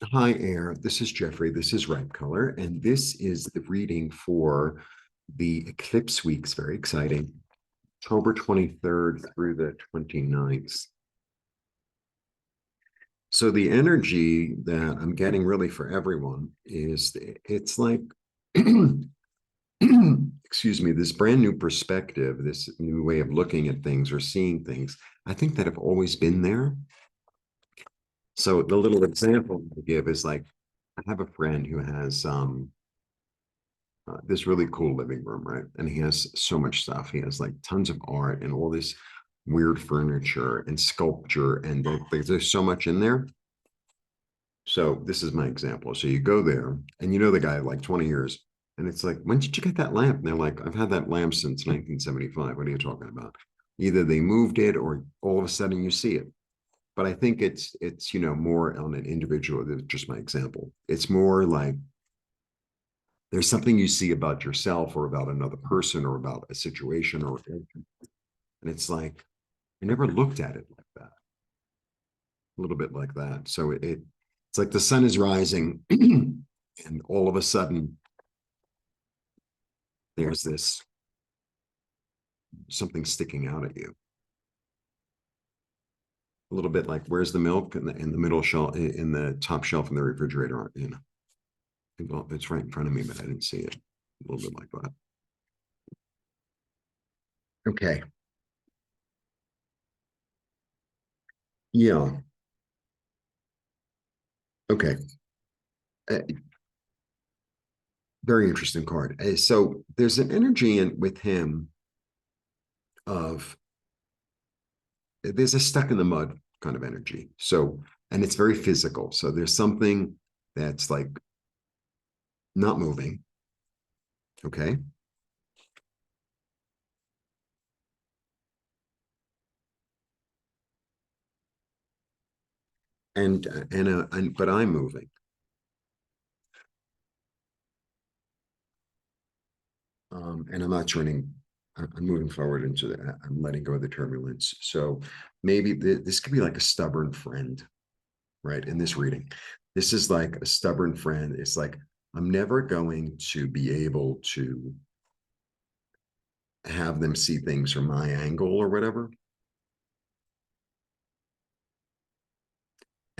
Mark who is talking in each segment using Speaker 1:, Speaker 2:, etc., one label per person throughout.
Speaker 1: Hi, Air. This is Jeffrey. This is Ripe Color, and this is the reading for the eclipse weeks. Very exciting. October 23rd through the 29th. So the energy that I'm getting really for everyone is it's like, excuse me, this brand new perspective, this new way of looking at things or seeing things. I think that have always been there. So the little example I give is like, I have a friend who has this really cool living room, right? And he has so much stuff. He has like tons of art and all this weird furniture and sculpture, and there's so much in there. So this is my example. So you go there, and you know the guy like 20 years, and it's like, when did you get that lamp? And they're like, I've had that lamp since 1975. What are you talking about? Either they moved it, or all of a sudden you see it. But I think it's more on an individual. Just my example. It's more like there's something you see about yourself or about another person or about a situation, and it's like I never looked at it like that. A little bit like that. So it's like the sun is rising and all of a sudden there's this something sticking out at you. A little bit like, where's the milk in the middle shelf, in the top shelf in the refrigerator? Well, it's right in front of me, but I didn't see it. A little bit like that. Okay. Yeah. Okay. Uh, Very interesting card. So there's an energy with him of there's a stuck in the mud kind of energy. So, and it's very physical. So there's something that's like not moving. Okay. But I'm moving. And I'm not turning. I'm moving forward into the. I'm letting go of the turbulence. So maybe this could be like a stubborn friend, right? In this reading, this is like a stubborn friend. It's like I'm never going to be able to have them see things from my angle or whatever.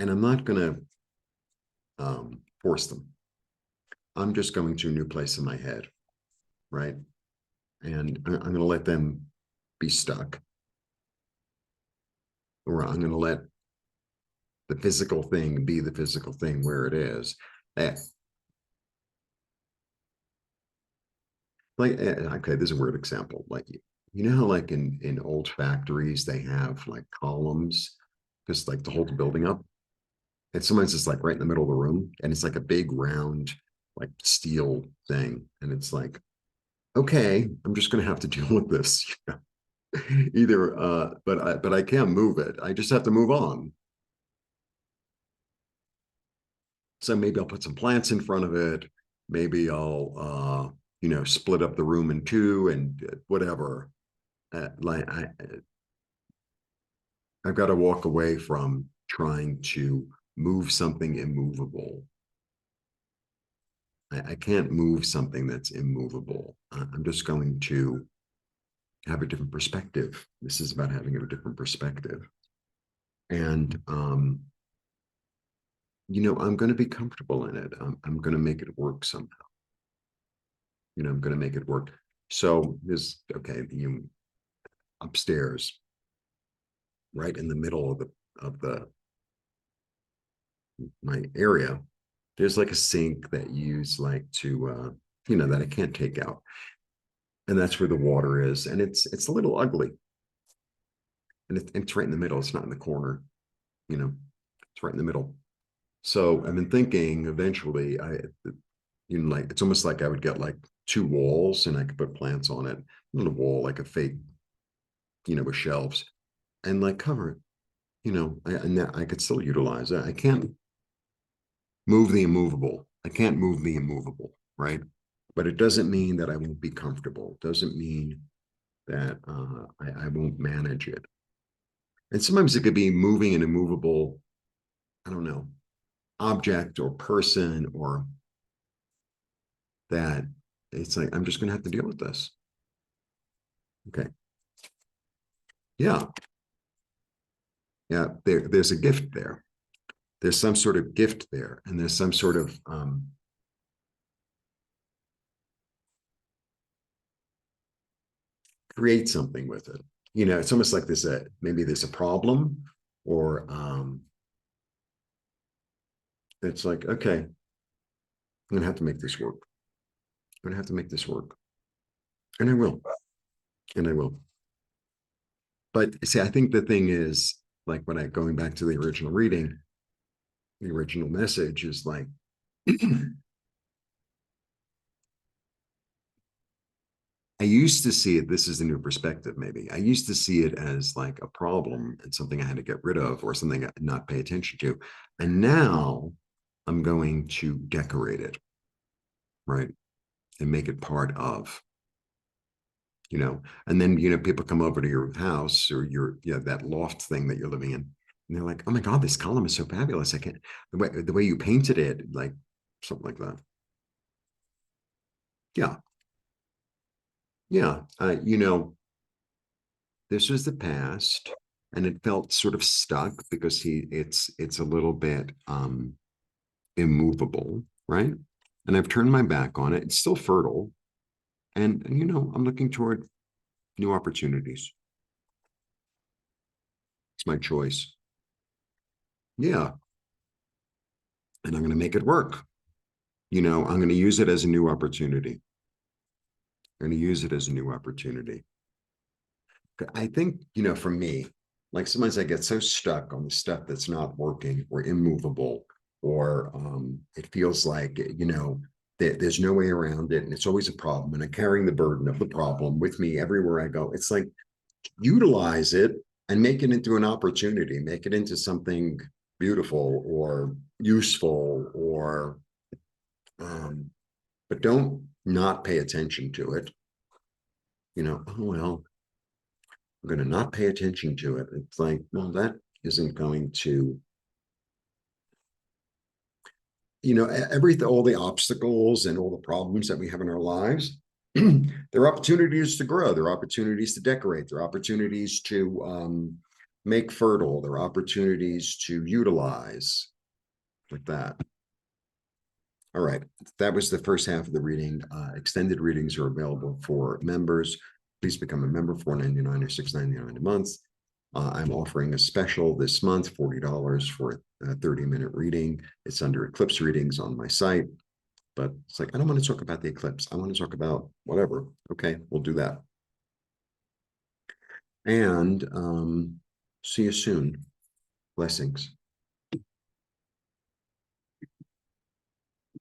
Speaker 1: And I'm not going to force them. I'm just going to a new place in my head, right? And I'm going to let them be stuck, or I'm going to let the physical thing be the physical thing where it is. Eh, okay, there's a weird example. Like, you know how like in old factories they have like columns just like to hold the building up, and sometimes it's like right in the middle of the room, and it's like a big round like steel thing, and it's like, okay, I'm just going to have to deal with this. Either but I can't move it. I just have to move on. So maybe I'll put some plants in front of it. Maybe I'll split up the room in two and whatever. Like I've got to walk away from trying to move something immovable. I can't move something that's immovable. I'm just going to have a different perspective. This is about having a different perspective. And I'm going to be comfortable in it. I'm going to make it work somehow. I'm going to make it work. So there's okay, you upstairs, right in the middle of the my area. There's like a sink that you use like to that I can't take out, and that's where the water is, and it's a little ugly, and it's right in the middle. It's not in the corner, it's right in the middle. So I've been thinking eventually like it's almost like I would get like two walls and I could put plants on it, not a wall, like a fake, with shelves, and like cover it. And I could still utilize it. I can't move the immovable. I can't move the immovable, right? But it doesn't mean that I won't be comfortable. It doesn't mean that I won't manage it. And sometimes it could be moving an immovable. I don't know. object or person, or that it's like, I'm just going to have to deal with this. Okay. Yeah. Yeah. There's a gift there. There's some sort of gift there, and there's some sort of create something with it. You know, it's almost like there's maybe there's a problem, or it's like, okay, I'm gonna have to make this work. I'm gonna have to make this work. And I will. And I will. But see, I think the thing is, like, when I going back to the original reading, the original message is like, I used to see it, this is a new perspective, maybe. I used to see it as like a problem and something I had to get rid of, or something I not pay attention to. And now I'm going to decorate it, right? And make it part of, and then, people come over to your house, or that loft thing that you're living in. And they're like, oh my God, this column is so fabulous. I can't, the way you painted it, like something like that. Yeah. Yeah. This was the past, and it felt sort of stuck because it's a little bit immovable, right? And I've turned my back on it. It's still fertile. And I'm looking toward new opportunities. It's my choice. Yeah. And I'm going to make it work. I'm going to use it as a new opportunity. I'm going to use it as a new opportunity. I think, for me, like sometimes I get so stuck on the stuff that's not working or immovable, or it feels like, there's no way around it, and it's always a problem. And I'm carrying the burden of the problem with me everywhere I go. It's like, utilize it and make it into an opportunity, make it into something beautiful or useful, or but don't not pay attention to it. Oh, well, I'm going to not pay attention to it. It's like, well, that isn't going to, all the obstacles and all the problems that we have in our lives, there are opportunities to grow. There are opportunities to decorate. There are opportunities to make fertile. There are opportunities to utilize, like that. All right, that was the first half of the reading. Extended readings are available for members. Please become a member, $4.99 or $6.99 a month. I'm offering a special this month, $40 for a 30-minute reading. It's under Eclipse readings on my site, but it's like, I don't want to talk about the eclipse. I want to talk about whatever. Okay, we'll do that. And see you soon. Blessings.